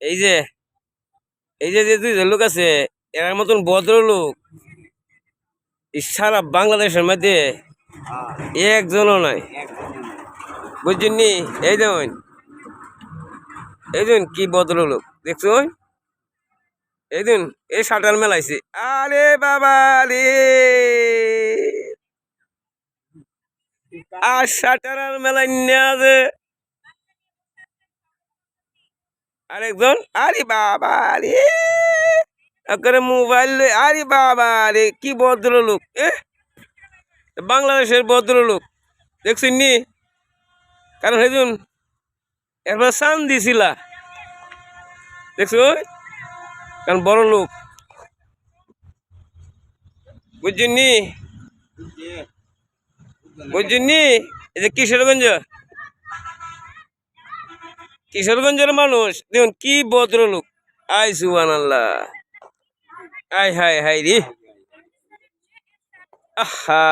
এই যে যে দুইজন লোক আছে এর মতন ভদ্রলোক সারা বাংলাদেশের মধ্যে একজনও নাই, বুঝছেন নি? এই দেখুন কি ভদ্রলোক দেখছো, এই দিন এই শাটার মেলাইছে। আরে বাবা রে, আর শাটার আর মেলাই নেওয়া যে আরেকজন। আরে বাবা রে, করে মোবাইল আরে বাবা রে, কি ভদ্রলোক বাংলাদেশের ভদ্রলোক দেখছেন নি? কারণ সেদিন এরপর সান দিছিলা দেখছো, কারণ বড় লোক, বুঝছেন নি? বুঝছেন নি? এই যে কিশোরগঞ্জের মানুষ দেখুন কি ভদ্রলোক। আই সুবহানাল্লাহ, আই হাই হাই রে, আহা।